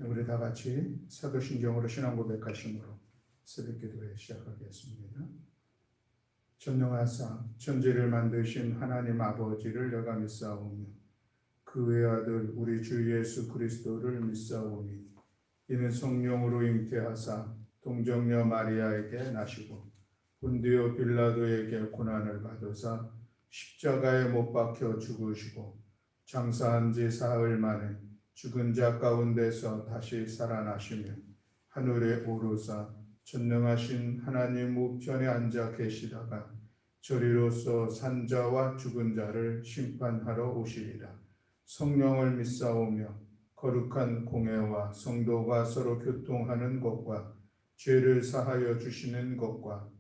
우리 다 같이 사도신경으로 신앙 고백하심으로 새벽 기도회 시작하겠습니다. 전능하사 천지를 만드신 하나님 아버지를 내가 믿사오며 그 외아들 우리 주 예수 그리스도를 믿사오니 이는 성령으로 잉태하사 동정녀 마리아에게 나시고 본디오 빌라도에게 고난을 받으사 십자가에 못 박혀 죽으시고 장사한 지 사흘 만에 죽은 자 가운데서 다시 살아나시며 하늘에 오르사 전능하신 하나님 우편에 앉아 계시다가 저리로서 산자와 죽은 자를 심판하러 오시리라. 성령을 믿사오며 거룩한 공회와 성도가 서로 교통하는 것과 죄를 사하여 주시는 것과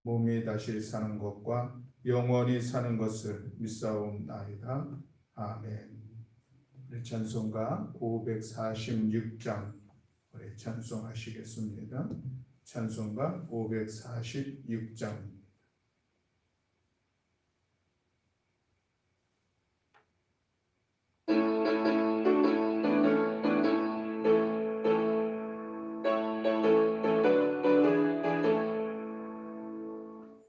몸이 다시 사는 것과 영원히 사는 것을 믿사옵나이다. 아멘. 우리 찬송가 546장 우리 찬송하시겠습니다. 찬송가 546장.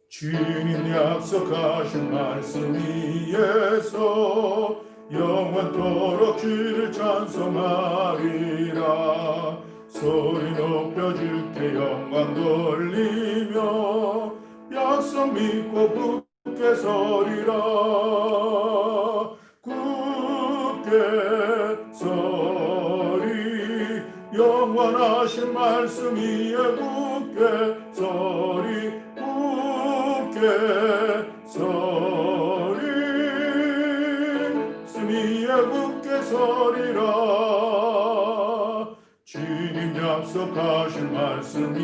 주님 약속하신 말씀 위에서 영원토록 주를 찬송하리라. 소리 높여 주께 영광 돌리며 약속 믿고 굳게 서리라. 굳게 서리 영원하신 말씀 위에 굳게 서리. 서리 스미에 굳게 서리라. 주님 약속하신 말씀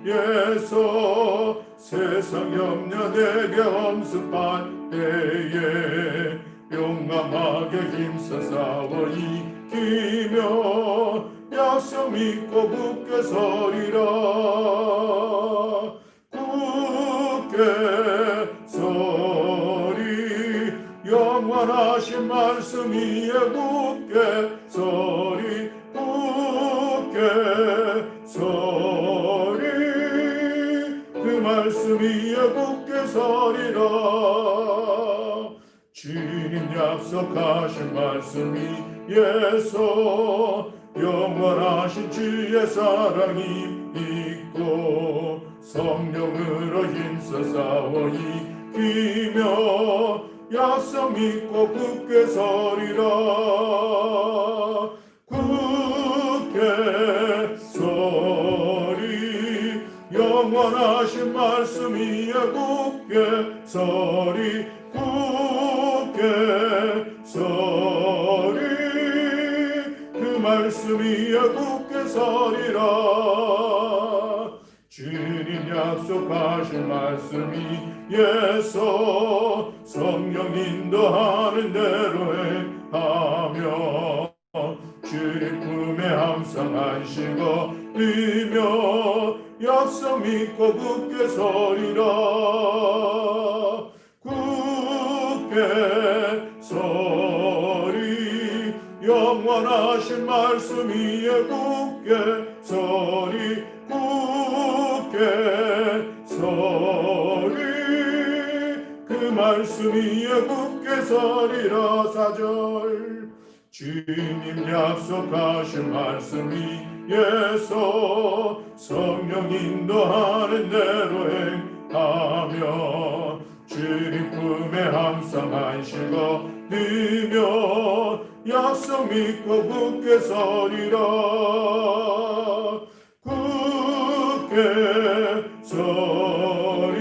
위에서 세상 염려 내게 엄습할 때에 용감하게 힘써 싸워 이기며 약속 믿고 굳게 서리라. 서리 영원하신 말씀 위에 굳게 서리. 굳게 서리 그 말씀 위에 굳게 서리라. 주님 약속하신 말씀 위에서 영원하신 주의 사랑이 있고 성령으로 힘써 싸워 이기며 약속 믿고 굳게 서리라. 굳게 서리 영원하신 말씀 위에 굳게 서리. 굳게 서리 그 말씀 위에 굳게 서리라. 주님 약속하신 말씀 위에서 성령 인도하는 대로 행하며 주님 품에 항상 안식어 이며 약속 믿고 굳게 서리라. 굳게 서리 영원하신 말씀 위에 굳게 서리. 굳게 서리 그 말씀 위에 굳게 서리라. 4절 주님 약속하신 말씀 위에서 성령 인도하는 대로 행하며 주님 품에 항상 안식어 누며 약속 믿고 굳게 서리라. 굳게 서리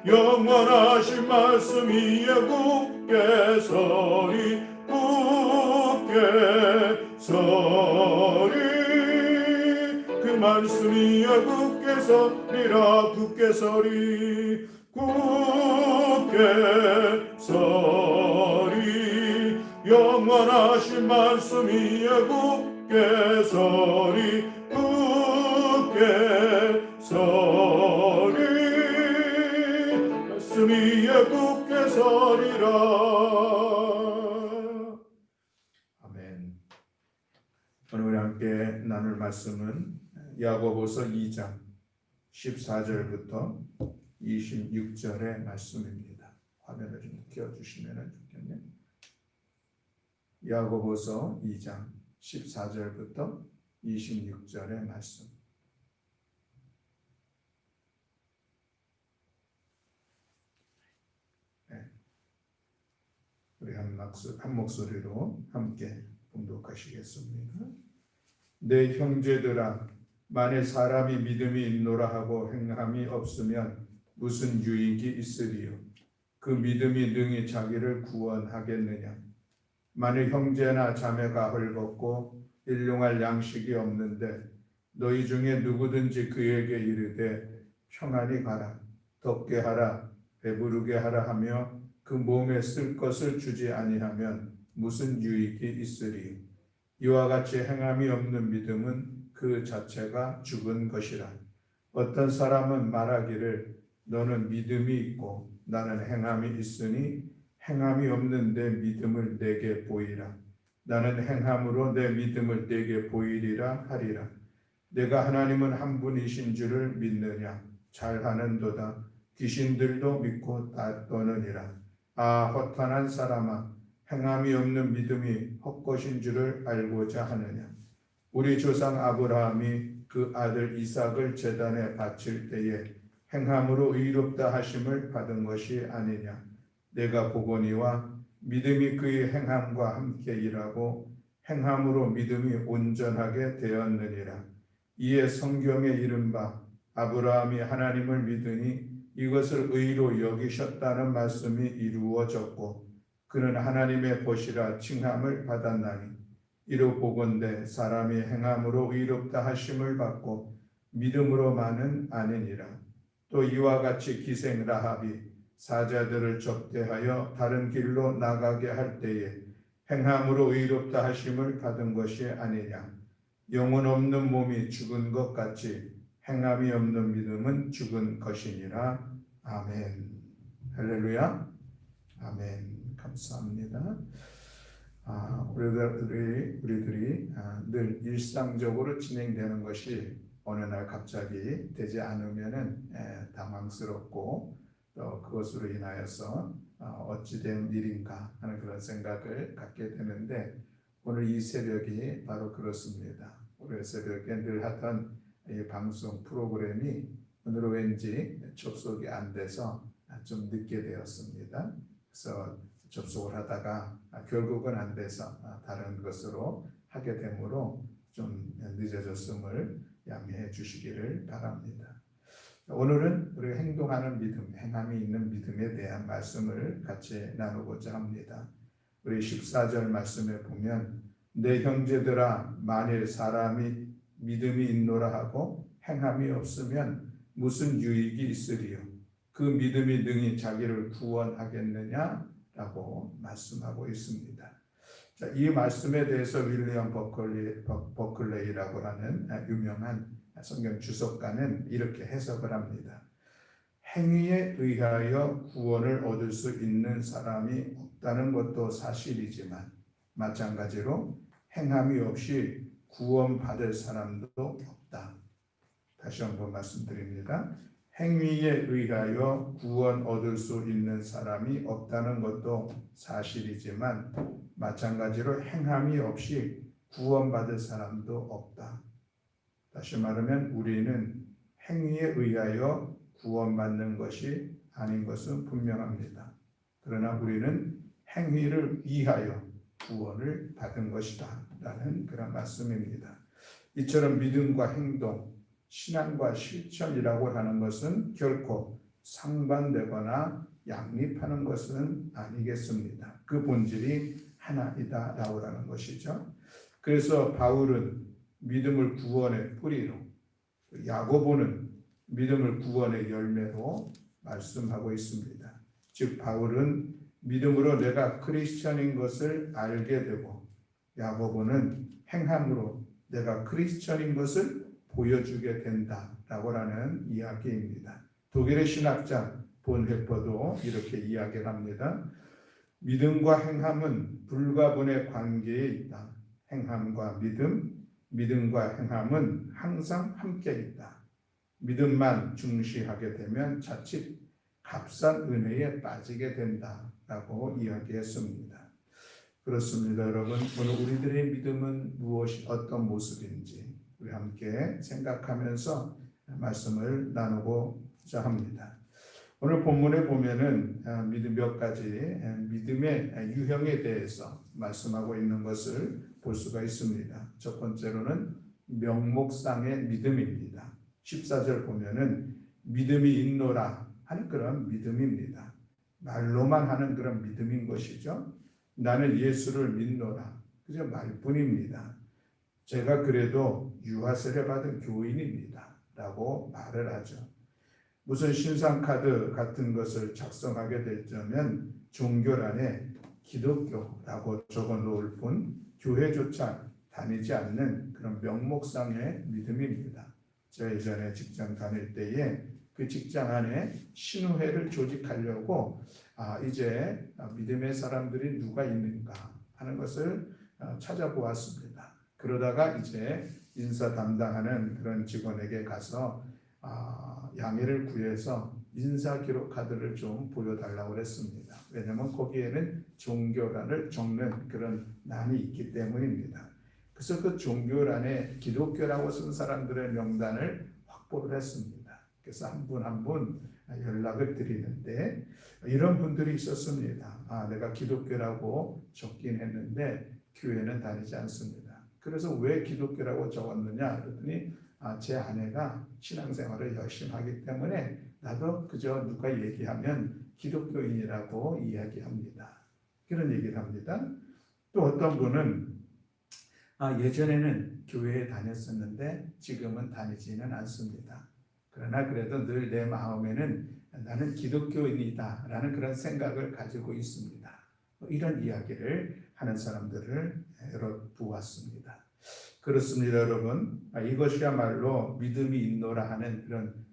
영원하신 말씀 위에 굳게 서리. 굳게 서리 그 말씀 위에 굳게 서리라. 굳게 서리. 굳게 서리 영원하신 말씀 위에 굳게 서리. 굳게 서리 말씀 위에 굳게 서리라. 아멘. 오늘 우리 함께 나눌 말씀은 야고보서 2장 14절부터 26절의 말씀입니다. 화면을 좀 띄워주시면 좋겠네요. 야고보서 2장 14절부터 26절의 말씀. 네. 우리 한 목소리로 함께 봉독하시겠습니다. 내 형제들아, 만일 사람이 믿음이 있노라 하고 행함이 없으면 무슨 유익이 있으리요? 그 믿음이 능히 자기를 구원하겠느냐? 만일 형제나 자매가 헐벗고 일용할 양식이 없는데 너희 중에 누구든지 그에게 이르되 평안히 가라, 덥게 하라, 배부르게 하라 하며 그 몸에 쓸 것을 주지 아니하면 무슨 유익이 있으리요? 이와 같이 행함이 없는 믿음은 그 자체가 죽은 것이라. 어떤 사람은 말하기를 너는 믿음이 있고 나는 행함이 있으니 행함이 없는 내 믿음을 내게 보이라. 나는 행함으로 내 믿음을 내게 보이리라 하리라. 내가 하나님은 한 분이신 줄을 믿느냐? 잘하는도다. 귀신들도 믿고 떠느니라. 아, 허탄한 사람아, 행함이 없는 믿음이 헛것인 줄을 알고자 하느냐? 우리 조상 아브라함이 그 아들 이삭을 제단에 바칠 때에 행함으로 의롭다 하심을 받은 것이 아니냐? 내가 보거니와 믿음이 그의 행함과 함께 일하고 행함으로 믿음이 온전하게 되었느니라. 이에 성경에 이른바 아브라함이 하나님을 믿으니 이것을 의로 여기셨다는 말씀이 이루어졌고 그는 하나님의 벗이라 칭함을 받았나니 이로 보건대 사람이 행함으로 의롭다 하심을 받고 믿음으로만은 아니니라. 또 이와 같이 기생 라합이 사자들을 접대하여 다른 길로 나가게 할 때에 행함으로 의롭다 하심을 받은 것이 아니냐. 영혼 없는 몸이 죽은 것 같이 행함이 없는 믿음은 죽은 것이니라. 아멘. 할렐루야. 아멘. 감사합니다. 우리들이 늘 일상적으로 진행되는 것이 어느 날 갑자기 되지 않으면은 당황스럽고 또 그것으로 인하여서 어찌된 일인가 하는 그런 생각을 갖게 되는데 오늘 이 새벽이 바로 그렇습니다. 오늘 새벽에 늘 하던 이 방송 프로그램이 오늘은 왠지 접속이 안 돼서 좀 늦게 되었습니다. 그래서 접속을 하다가 결국은 안 돼서 다른 것으로 하게 되므로 좀 늦어졌음을 양해해 주시기를 바랍니다. 오늘은 우리 행동하는 믿음, 행함이 있는 믿음에 대한 말씀을 같이 나누고자 합니다. 우리 14절 말씀에 보면 내 형제들아, 만일 사람이 믿음이 있노라 하고 행함이 없으면 무슨 유익이 있으리요? 그 믿음이 능히 자기를 구원하겠느냐? 라고 말씀하고 있습니다. 자, 이 말씀에 대해서 윌리엄 버클레이라고 하는 유명한 성경 주석가는 이렇게 해석을 합니다. 행위에 의하여 구원을 얻을 수 있는 사람이 없다는 것도 사실이지만 마찬가지로 행함이 없이 구원받을 사람도 없다. 다시 한번 말씀드립니다. 행위에 의하여 구원 얻을 수 있는 사람이 없다는 것도 사실이지만 마찬가지로 행함이 없이 구원받을 사람도 없다. 다시 말하면 우리는 행위에 의하여 구원받는 것이 아닌 것은 분명합니다. 그러나 우리는 행위를 위하여 구원을 받은 것이다 라는 그런 말씀입니다. 이처럼 믿음과 행동, 신앙과 실천이라고 하는 것은 결코 상반되거나 양립하는 것은 아니겠습니다. 그 본질이 하나이다 라고 하는 것이죠. 그래서 바울은 믿음을 구원의 뿌리로, 야고보는 믿음을 구원의 열매로 말씀하고 있습니다. 즉 바울은 믿음으로 내가 크리스천인 것을 알게 되고 야고보는 행함으로 내가 크리스천인 것을 보여주게 된다라고 하는 이야기입니다. 독일의 신학자 본헤퍼도 이렇게 이야기를 합니다. 믿음과 행함은 불가분의 관계에 있다. 행함과 믿음과 행함은 항상 함께 있다. 믿음만 중시하게 되면 자칫 값싼 은혜에 빠지게 된다라고 이야기했습니다. 그렇습니다, 여러분. 오늘 우리들의 믿음은 무엇이 어떤 모습인지 우리 함께 생각하면서 말씀을 나누고자 합니다. 오늘 본문에 보면은 믿음 몇 가지 믿음의 유형에 대해서 말씀하고 있는 것을 볼 수가 있습니다. 첫 번째로는 명목상의 믿음입니다. 14절 보면은 믿음이 있노라 하는 그런 믿음입니다. 말로만 하는 그런 믿음인 것이죠. 나는 예수를 믿노라. 그저 말뿐입니다. 제가 그래도 유아세례 받은 교인입니다. 라고 말을 하죠. 무슨 신상카드 같은 것을 작성하게 될 때면 종교란에 기독교라고 적어 놓을 뿐 교회조차 다니지 않는 그런 명목상의 믿음입니다. 제가 예전에 직장 다닐 때에 그 직장 안에 신우회를 조직하려고 이제 믿음의 사람들이 누가 있는가 하는 것을 찾아보았습니다. 그러다가 이제 인사 담당하는 그런 직원에게 가서 양해를 구해서 인사 기록 카드를 좀 보여달라고 했습니다. 왜냐하면 거기에는 종교란을 적는 그런 난이 있기 때문입니다. 그래서 그 종교란에 기독교라고 쓴 사람들의 명단을 확보를 했습니다. 그래서 한 분 한 분 연락을 드리는데 이런 분들이 있었습니다. 내가 기독교라고 적긴 했는데 교회는 다니지 않습니다. 그래서 왜 기독교라고 적었느냐 그랬더니 제 아내가 신앙생활을 열심히 하기 때문에 나도 그저 누가 얘기하면 기독교인이라고 이야기합니다. 그런 얘기를 합니다. 또 어떤 분은 예전에는 교회에 다녔었는데 지금은 다니지는 않습니다. 그러나 그래도 늘 내 마음에는 나는 기독교인이다 라는 그런 생각을 가지고 있습니다. 이런 이야기를 하는 사람들을 여러 보았습니다. 그렇습니다, 여러분. 이것이야말로 믿음이 있노라 하는 그런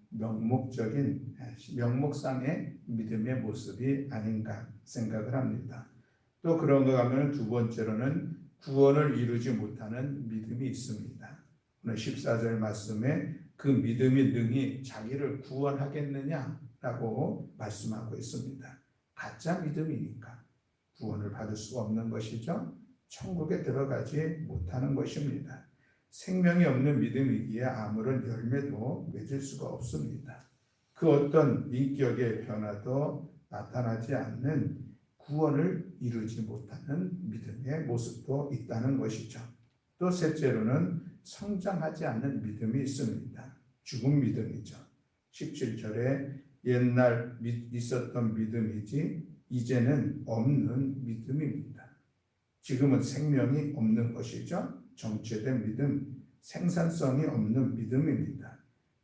명목상의 믿음의 모습이 아닌가 생각을 합니다. 또 그런가 하면 두 번째로는 구원을 이루지 못하는 믿음이 있습니다. 오늘 14절 말씀에 그 믿음이 능히 자기를 구원하겠느냐라고 말씀하고 있습니다. 가짜 믿음이니까 구원을 받을 수 없는 것이죠. 천국에 들어가지 못하는 것입니다. 생명이 없는 믿음이기에 아무런 열매도 맺을 수가 없습니다. 그 어떤 인격의 변화도 나타나지 않는 구원을 이루지 못하는 믿음의 모습도 있다는 것이죠. 또 셋째로는 성장하지 않는 믿음이 있습니다. 죽은 믿음이죠. 17절에 옛날 있었던 믿음이지 이제는 없는 믿음입니다. 지금은 생명이 없는 것이죠. 정체된 믿음, 생산성이 없는 믿음입니다.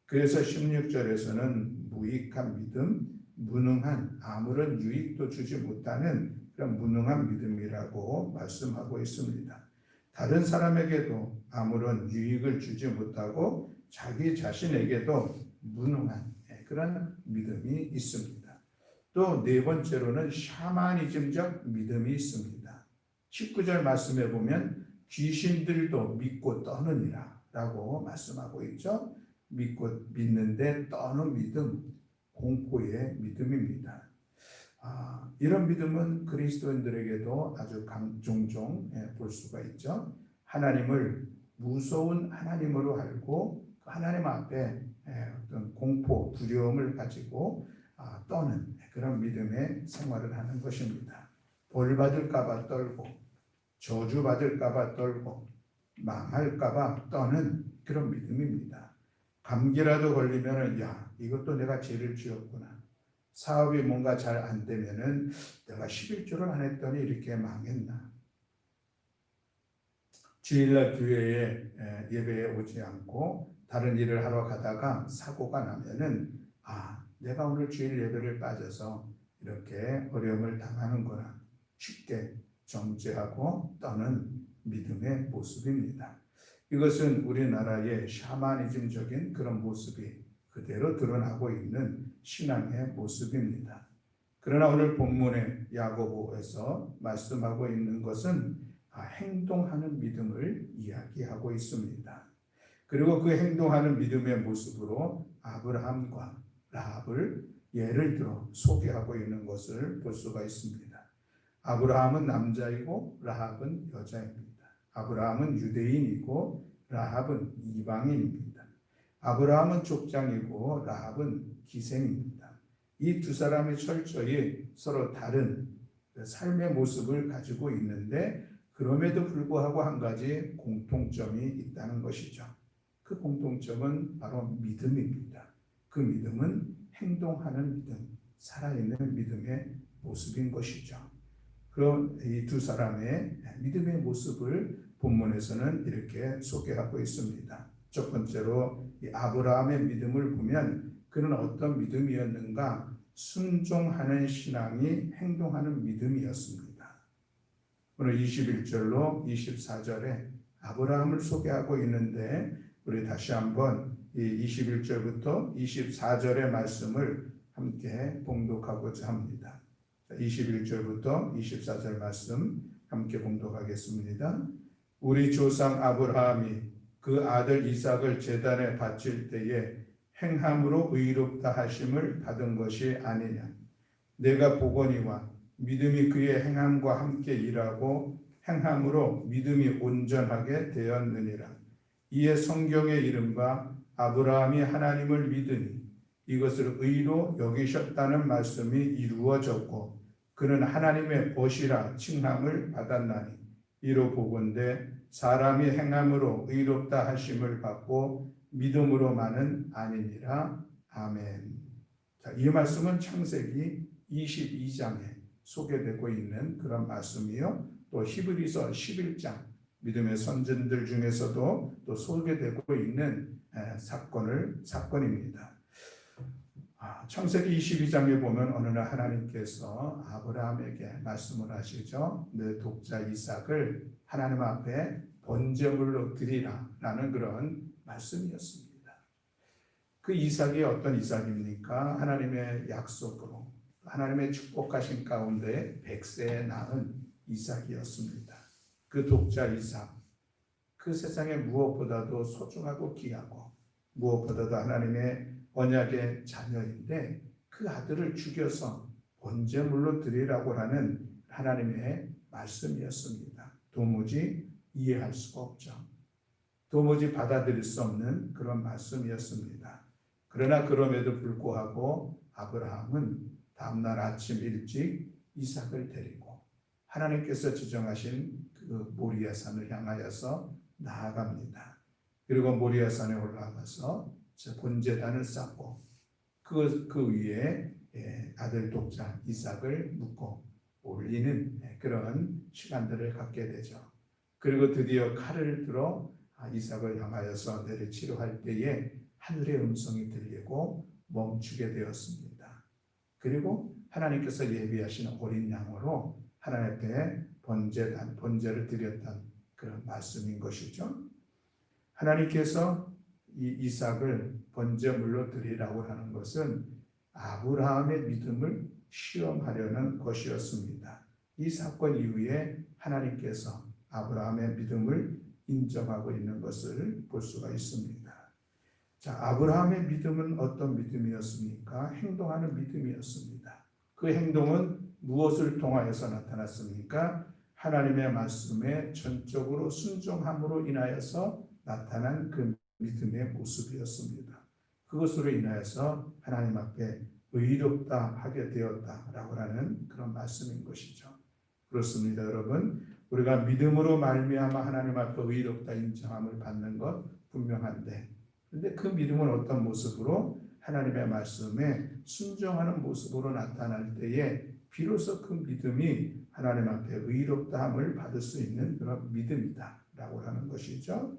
그래서 16절에서는 무익한 믿음, 무능한 아무런 유익도 주지 못하는 그런 무능한 믿음이라고 말씀하고 있습니다. 다른 사람에게도 아무런 유익을 주지 못하고 자기 자신에게도 무능한 그런 믿음이 있습니다. 또 네 번째로는 샤머니즘적 믿음이 있습니다. 19절 말씀에 보면 귀신들도 믿고 떠느니라 라고 말씀하고 있죠. 믿는데 떠는 믿음, 공포의 믿음입니다. 이런 믿음은 그리스도인들에게도 아주 종종 볼 수가 있죠. 하나님을 무서운 하나님으로 알고 하나님 앞에 어떤 공포, 두려움을 가지고 떠는 그런 믿음의 생활을 하는 것입니다. 벌 받을까봐 떨고 저주 받을까봐 떨고 망할까봐 떠는 그런 믿음입니다. 감기라도 걸리면은 이것도 내가 죄를 지었구나. 사업이 뭔가 잘 안 되면은 내가 11조를 안 했더니 이렇게 망했나. 주일날 교회에 예배에 오지 않고 다른 일을 하러 가다가 사고가 나면은 내가 오늘 주일 예배를 빠져서 이렇게 어려움을 당하는구나. 쉽게 정죄하고 떠는 믿음의 모습입니다. 이것은 우리나라의 샤머니즘적인 그런 모습이 그대로 드러나고 있는 신앙의 모습입니다. 그러나 오늘 본문의 야고보에서 말씀하고 있는 것은 행동하는 믿음을 이야기하고 있습니다. 그리고 그 행동하는 믿음의 모습으로 아브라함과 라합을 예를 들어 소개하고 있는 것을 볼 수가 있습니다. 아브라함은 남자이고 라합은 여자입니다. 아브라함은 유대인이고 라합은 이방인입니다. 아브라함은 족장이고 라합은 기생입니다. 이 두 사람이 철저히 서로 다른 삶의 모습을 가지고 있는데 그럼에도 불구하고 한 가지 공통점이 있다는 것이죠. 그 공통점은 바로 믿음입니다. 그 믿음은 행동하는 믿음, 살아있는 믿음의 모습인 것이죠. 그럼 이 두 사람의 믿음의 모습을 본문에서는 이렇게 소개하고 있습니다. 첫 번째로 이 아브라함의 믿음을 보면 그는 어떤 믿음이었는가? 순종하는 신앙이 행동하는 믿음이었습니다. 오늘 21절로 24절에 아브라함을 소개하고 있는데 우리 다시 한번 이 21절부터 24절의 말씀을 함께 봉독하고자 합니다. 21절부터 24절 말씀 함께 봉독하겠습니다. 우리 조상 아브라함이 그 아들 이삭을 제단에 바칠 때에 행함으로 의롭다 하심을 받은 것이 아니냐. 내가 보거니와 믿음이 그의 행함과 함께 일하고 행함으로 믿음이 온전하게 되었느니라. 이에 성경에 이른바 아브라함이 하나님을 믿으니 이것을 의로 여기셨다는 말씀이 이루어졌고 그는 하나님의 벗이라 칭함을 받았나니 이로 보건대 사람이 행함으로 의롭다 하심을 받고 믿음으로만은 아니니라. 아멘. 자, 이 말씀은 창세기 22장에 소개되고 있는 그런 말씀이요. 또 히브리서 11장 믿음의 선전들 중에서도 또 소개되고 있는 사건입니다. 창세기 22장에 보면 어느 날 하나님께서 아브라함에게 말씀을 하시죠. 내 독자 이삭을 하나님 앞에 번제물로 드리라 라는 그런 말씀이었습니다. 그 이삭이 어떤 이삭입니까? 하나님의 약속으로 하나님의 축복하신 가운데 100세에 낳은 이삭이었습니다. 그 독자 이삭, 그 세상에 무엇보다도 소중하고 귀하고 무엇보다도 하나님의 언약의 자녀인데 그 아들을 죽여서 번제물로 드리라고 하는 하나님의 말씀이었습니다. 도무지 이해할 수가 없죠. 도무지 받아들일 수 없는 그런 말씀이었습니다. 그러나 그럼에도 불구하고 아브라함은 다음날 아침 일찍 이삭을 데리고 하나님께서 지정하신 그 모리아산을 향하여서 나아갑니다. 그리고 모리아산에 올라가서 번제단을 쌓고 그 위에 아들 독자 이삭을 묻고 올리는 그런 시간들을 갖게 되죠. 그리고 드디어 칼을 들어 이삭을 향하여서 내리치려 할 때에 하늘의 음성이 들리고 멈추게 되었습니다. 그리고 하나님께서 예비하신 어린 양으로 하나님 앞에 번제를 드렸던 그런 말씀인 것이죠. 하나님께서 이 이삭을 번제물로 드리라고 하는 것은 아브라함의 믿음을 시험하려는 것이었습니다. 이 사건 이후에 하나님께서 아브라함의 믿음을 인정하고 있는 것을 볼 수가 있습니다. 자, 아브라함의 믿음은 어떤 믿음이었습니까? 행동하는 믿음이었습니다. 그 행동은 무엇을 통하여서 나타났습니까? 하나님의 말씀에 전적으로 순종함으로 인하여서 나타난 그 믿음의 모습이었습니다. 그것으로 인하여서 하나님 앞에 의롭다 하게 되었다라고 하는 그런 말씀인 것이죠. 그렇습니다, 여러분. 우리가 믿음으로 말미암아 하나님 앞에 의롭다 인정함을 받는 것 분명한데, 그런데 그 믿음은 어떤 모습으로 하나님의 말씀에 순종하는 모습으로 나타날 때에 비로소 그 믿음이 하나님 앞에 의롭다함을 받을 수 있는 그런 믿음이다라고 하는 것이죠.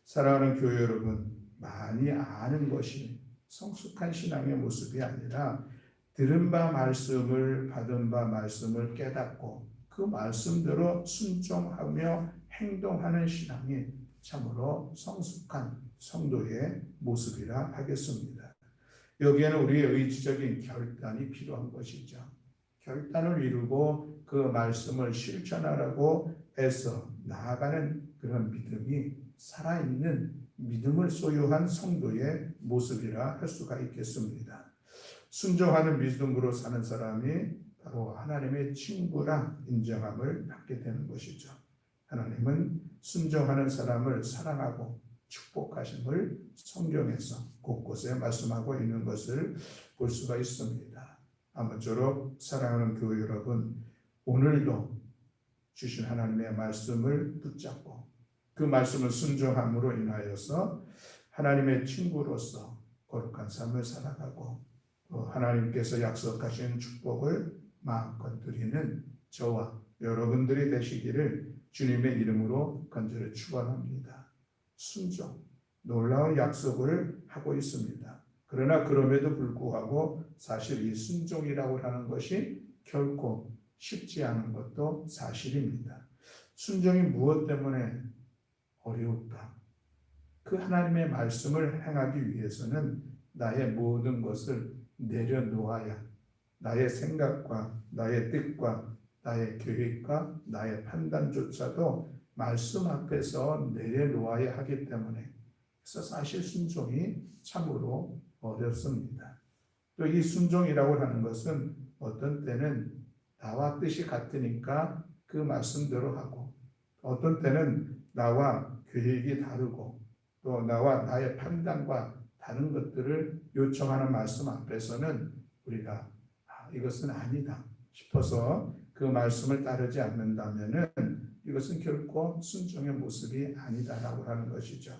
사랑하는 교회 여러분, 많이 아는 것이 성숙한 신앙의 모습이 아니라 들은 바 말씀을 받은 바 말씀을 깨닫고 그 말씀대로 순종하며 행동하는 신앙이 참으로 성숙한 성도의 모습이라 하겠습니다. 여기에는 우리의 의지적인 결단이 필요한 것이죠. 결단을 이루고 그 말씀을 실천하라고 애써 나아가는 그런 믿음이 살아있는 믿음을 소유한 성도의 모습이라 할 수가 있겠습니다. 순종하는 믿음으로 사는 사람이 바로 하나님의 친구라 인정함을 받게 되는 것이죠. 하나님은 순종하는 사람을 사랑하고 축복하심을 성경에서 곳곳에 말씀하고 있는 것을 볼 수가 있습니다. 아무쪼록 사랑하는 교회 여러분, 오늘도 주신 하나님의 말씀을 붙잡고 그 말씀을 순종함으로 인하여서 하나님의 친구로서 거룩한 삶을 살아가고 하나님께서 약속하신 축복을 마음껏 누리는 저와 여러분들이 되시기를 주님의 이름으로 간절히 축원합니다. 순종, 놀라운 약속을 하고 있습니다. 그러나 그럼에도 불구하고 사실 이 순종이라고 하는 것이 결코 쉽지 않은 것도 사실입니다. 순종이 무엇 때문에 어려울까? 그 하나님의 말씀을 행하기 위해서는 나의 모든 것을 내려놓아야 나의 생각과 나의 뜻과 나의 계획과 나의 판단조차도 말씀 앞에서 내려놓아야 하기 때문에 그래서 사실 순종이 참으로 어렵습니다. 또 이 순종이라고 하는 것은 어떤 때는 나와 뜻이 같으니까 그 말씀대로 하고 어떤 때는 나와 계획이 다르고 또 나와 나의 판단과 다른 것들을 요청하는 말씀 앞에서는 우리가 이것은 아니다 싶어서 그 말씀을 따르지 않는다면은 이것은 결코 순종의 모습이 아니다라고 하는 것이죠.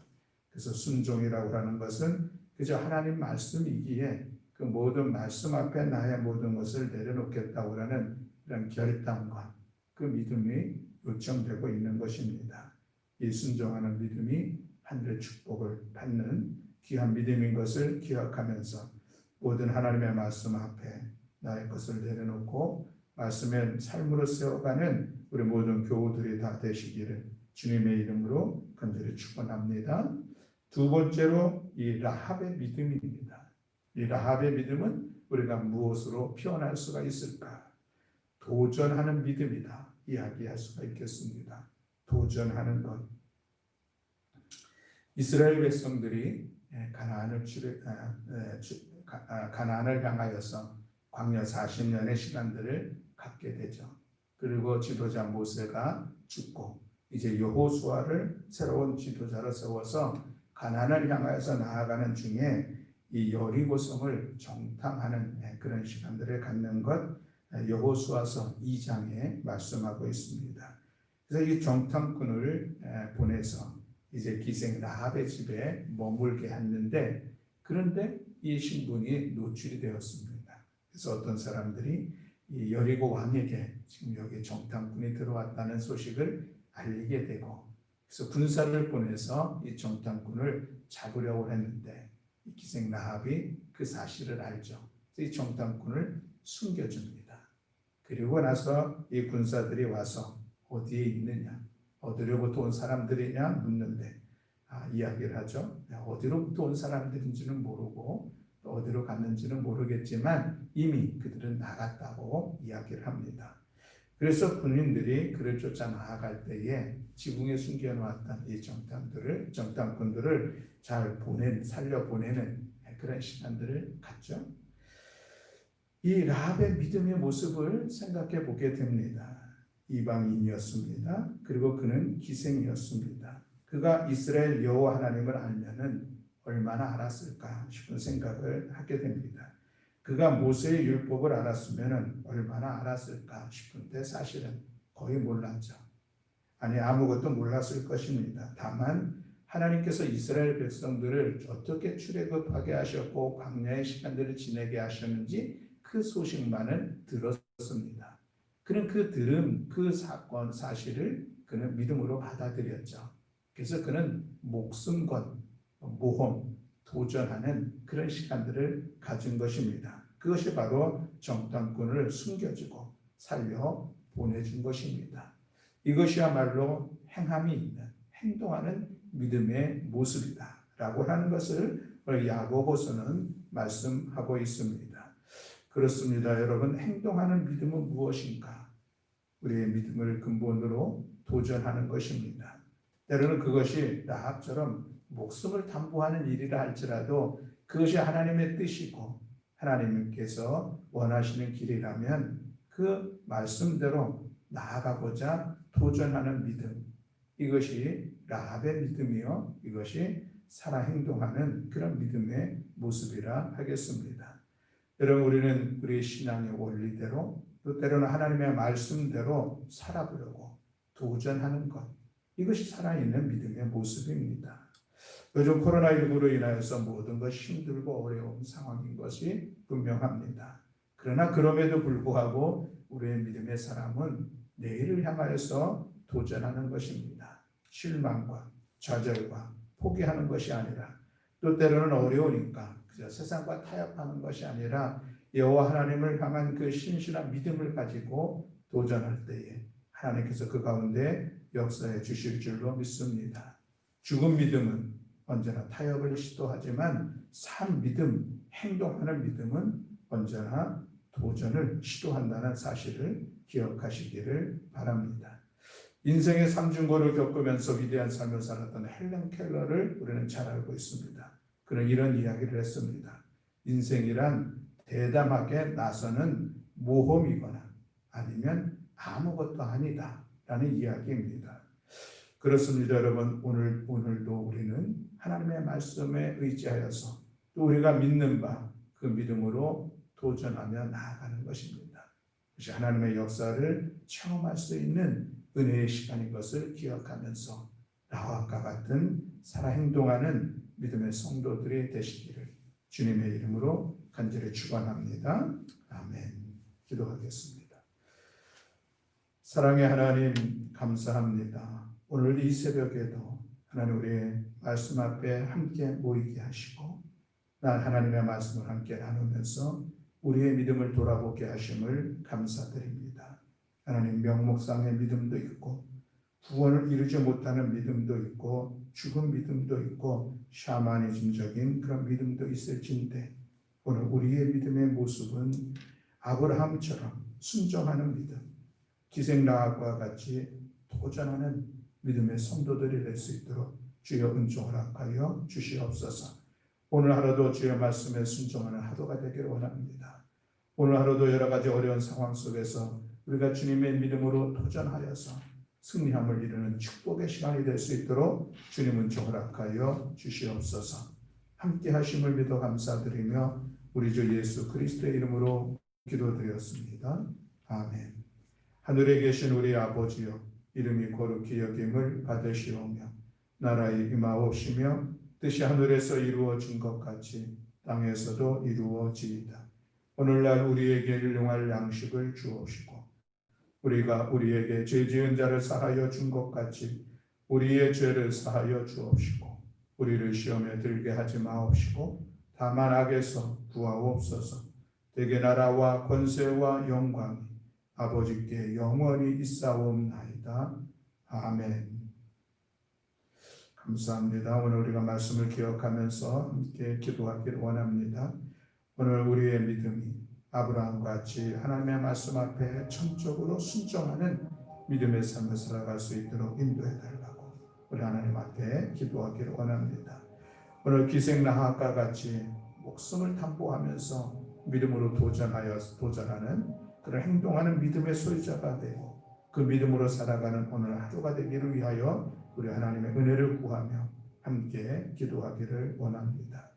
그래서 순종이라고 하는 것은 그저 하나님 말씀이기에 그 모든 말씀 앞에 나의 모든 것을 내려놓겠다고 하는 이런 결단과 그 믿음이 요청되고 있는 것입니다. 이 순종하는 믿음이 하늘의 축복을 받는 귀한 믿음인 것을 기억하면서 모든 하나님의 말씀 앞에 나의 것을 내려놓고 말씀의 삶으로 세워가는 우리 모든 교우들이 다 되시기를 주님의 이름으로 간절히 축원합니다. 두 번째로 이 라합의 믿음입니다. 이 라합의 믿음은 우리가 무엇으로 표현할 수가 있을까? 도전하는 믿음이다 이야기할 수가 있겠습니다. 도전하는 것. 이스라엘 백성들이 가나안을 향하여서 광야 40년의 시간들을 갖게 되죠. 그리고 지도자 모세가 죽고 이제 여호수아를 새로운 지도자로 세워서 가나안을 향하여서 나아가는 중에 이 여리고성을 정탐하는 그런 시간들을 갖는 것 여호수아서 2장에 말씀하고 있습니다. 그래서 이 정탐꾼을 보내서 이제 기생 라합의 집에 머물게 했는데 그런데 이 신분이 노출이 되었습니다. 그래서 어떤 사람들이 이 여리고 왕에게 지금 여기 정탐꾼이 들어왔다는 소식을 알리게 되고 그래서 군사를 보내서 이 정탐꾼을 잡으려고 했는데 이 기생 라합이 그 사실을 알죠. 이 정탐꾼을 숨겨줍니다. 그리고 나서 이 군사들이 와서 어디에 있느냐, 어디로부터 온 사람들이냐 묻는데 이야기를 하죠. 어디로부터 온 사람들인지는 모르고 또 어디로 갔는지는 모르겠지만 이미 그들은 나갔다고 이야기를 합니다. 그래서 군인들이 그를 쫓아 나아갈 때에 지붕에 숨겨놓았던 이 정탐꾼들을 잘 살려보내는 그런 시간들을 갖죠. 이 라합의 믿음의 모습을 생각해 보게 됩니다. 이방인이었습니다. 그리고 그는 기생이었습니다. 그가 이스라엘 여호와 하나님을 알면은 얼마나 알았을까 싶은 생각을 하게 됩니다. 그가 모세의 율법을 알았으면 얼마나 알았을까 싶은데 사실은 거의 몰랐죠. 아니 아무것도 몰랐을 것입니다. 다만 하나님께서 이스라엘 백성들을 어떻게 출애굽하게 하셨고 광야의 시간들을 지내게 하셨는지 그 소식만은 들었습니다. 그는 들은 그 사건 사실을 그는 믿음으로 받아들였죠. 그래서 그는 목숨 건 모험, 도전하는 그런 시간들을 가진 것입니다. 그것이 바로 정탐꾼을 숨겨주고 살려 보내준 것입니다. 이것이야말로 행함이 있는, 행동하는 믿음의 모습이다 라고 하는 것을 야고보서는 말씀하고 있습니다. 그렇습니다. 여러분, 행동하는 믿음은 무엇인가? 우리의 믿음을 근본으로 도전하는 것입니다. 때로는 그것이 라합처럼 목숨을 담보하는 일이라 할지라도 그것이 하나님의 뜻이고 하나님께서 원하시는 길이라면 그 말씀대로 나아가고자 도전하는 믿음, 이것이 라합의 믿음이요, 이것이 살아 행동하는 그런 믿음의 모습이라 하겠습니다. 여러분, 우리는 우리 신앙의 원리대로 또 때로는 하나님의 말씀대로 살아보려고 도전하는 것, 이것이 살아있는 믿음의 모습입니다. 요즘 코로나19로 인하여서 모든 것이 힘들고 어려운 상황인 것이 분명합니다. 그러나 그럼에도 불구하고 우리의 믿음의 사람은 내일을 향하여서 도전하는 것입니다. 실망과 좌절과 포기하는 것이 아니라, 또 때로는 어려우니까 그저 세상과 타협하는 것이 아니라 여호와 하나님을 향한 그 신실한 믿음을 가지고 도전할 때에 하나님께서 그 가운데 역사해 주실 줄로 믿습니다. 죽은 믿음은 언제나 타협을 시도하지만 산 믿음, 행동하는 믿음은 언제나 도전을 시도한다는 사실을 기억하시기를 바랍니다. 인생의 삼중고를 겪으면서 위대한 삶을 살았던 헬렌 켈러를 우리는 잘 알고 있습니다. 그는 이런 이야기를 했습니다. 인생이란 대담하게 나서는 모험이거나 아니면 아무것도 아니다 라는 이야기입니다. 그렇습니다, 여러분. 오늘도 우리는 하나님의 말씀에 의지하여서 또 우리가 믿는 바 그 믿음으로 도전하며 나아가는 것입니다. 그것이 하나님의 역사를 체험할 수 있는 은혜의 시간인 것을 기억하면서 라합과 같은 살아 행동하는 믿음의 성도들이 되시기를 주님의 이름으로 간절히 축원합니다. 아멘. 기도하겠습니다. 사랑의 하나님, 감사합니다. 오늘 이 새벽에도 하나님 우리의 말씀 앞에 함께 모이게 하시고 난 하나님의 말씀을 함께 나누면서 우리의 믿음을 돌아보게 하심을 감사드립니다. 하나님, 명목상의 믿음도 있고 구원을 이루지 못하는 믿음도 있고 죽은 믿음도 있고 샤머니즘적인 그런 믿음도 있을진데 오늘 우리의 믿음의 모습은 아브라함처럼 순종하는 믿음, 기생라합과 같이 도전하는 믿음의 성도들이 될 수 있도록 주여 은총을 허락하여 주시옵소서. 오늘 하루도 주의 말씀에 순종하는 하루가 되기를 원합니다. 오늘 하루도 여러 가지 어려운 상황 속에서 우리가 주님의 믿음으로 도전하여서 승리함을 이루는 축복의 시간이 될 수 있도록 주님 은총 허락하여 주시옵소서. 함께 하심을 믿어 감사드리며 우리 주 예수 그리스도의 이름으로 기도드렸습니다. 아멘. 하늘에 계신 우리 아버지여, 이름이 거룩히 여김을 받으시오며 나라의 임하옵시며 뜻이 하늘에서 이루어진 것 같이 땅에서도 이루어지이다. 오늘날 우리에게 일용할 양식을 주옵시고 우리가 우리에게 죄 지은 자를 사하여 준 것 같이 우리의 죄를 사하여 주옵시고 우리를 시험에 들게 하지 마옵시고 다만 악에서 구하옵소서. 대개 나라와 권세와 영광이 아버지께 영원히 있사옵나이다. 아멘. 감사합니다. 오늘 우리가 말씀을 기억하면서 함께 기도하기를 원합니다. 오늘 우리의 믿음이 아브라함과 같이 하나님의 말씀 앞에 전적으로 순종하는 믿음의 삶을 살아갈 수 있도록 인도해 달라고 우리 하나님 앞에 기도하기를 원합니다. 오늘 기생라합과 같이 목숨을 담보하면서 믿음으로 도전하는 그런 행동하는 믿음의 소유자가 되고 그 믿음으로 살아가는 오늘 하루가 되기를 위하여 우리 하나님의 은혜를 구하며 함께 기도하기를 원합니다.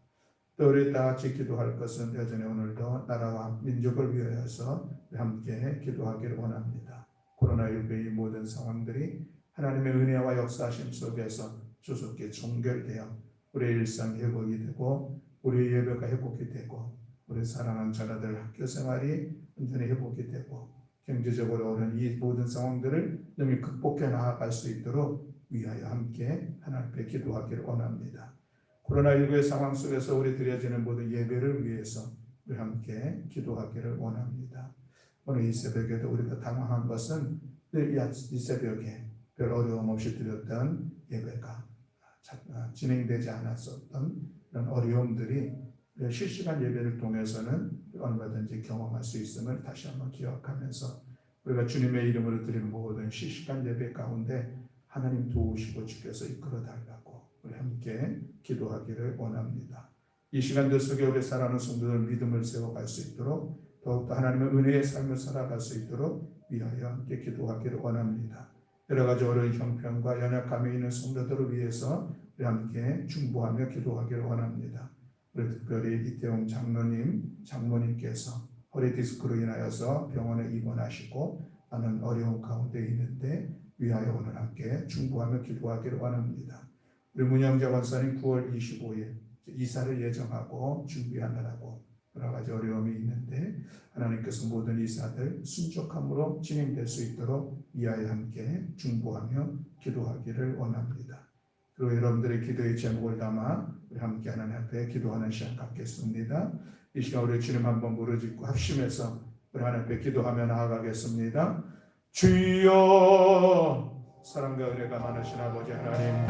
또 우리 다 같이 기도할 것은 여전히 오늘도 나라와 민족을 위하여서 함께 기도하기를 원합니다. 코로나19의 모든 상황들이 하나님의 은혜와 역사하심 속에서 조속히 종결되어 우리의 일상 회복이 되고 우리의 예배가 회복이 되고 우리 사랑하는 자녀들 학교 생활이 온전히 회복이 되고 경제적으로 어려운 이 모든 상황들을 능히 극복해 나아갈 수 있도록 위하여 함께 하나님 앞에 기도하기를 원합니다. 코로나19의 상황 속에서 우리 드려지는 모든 예배를 위해서 우리 함께 기도하기를 원합니다. 오늘 이 새벽에도 우리가 당황한 것은 늘 이 새벽에 별 어려움 없이 드렸던 예배가 진행되지 않았었던 그런 어려움들이 실시간 예배를 통해서는 얼마든지 경험할 수 있음을 다시 한번 기억하면서 우리가 주님의 이름으로 드리는 모든 시식한 예배 가운데 하나님 도우시고 주께서 이끌어 달라고 우리 함께 기도하기를 원합니다. 이 시간들 속에 우리 사랑하는 성도들 믿음을 세워갈 수 있도록 더욱더 하나님의 은혜의 삶을 살아갈 수 있도록 위하여 함께 기도하기를 원합니다. 여러 가지 어려운 형편과 연약함에 있는 성도들을 위해서 우리 함께 중보하며 기도하기를 원합니다. 우리 특별히 이태용 장로님, 장모님께서 허리 디스크로 인하여서 병원에 입원하시고 하는 어려운 가운데 있는데 위하여 오늘 함께 중보하며 기도하기를 원합니다. 우리 문영자 권사님 9월 25일 이사를 예정하고 준비하느라고 여러 가지 어려움이 있는데 하나님께서 모든 이사들 순적함으로 진행될 수 있도록 위하여 함께 중보하며 기도하기를 원합니다. 그리고 여러분들의 기도의 제목을 담아 우리 함께 하나님 앞에 기도하는 시간 갖겠습니다. 이 시간 우리 주님 한번 부르짖고 합심해서 우리 하나님 앞에 기도하며 나아가겠습니다. 주여, 사랑과 은혜가 많으신 아버지 하나님,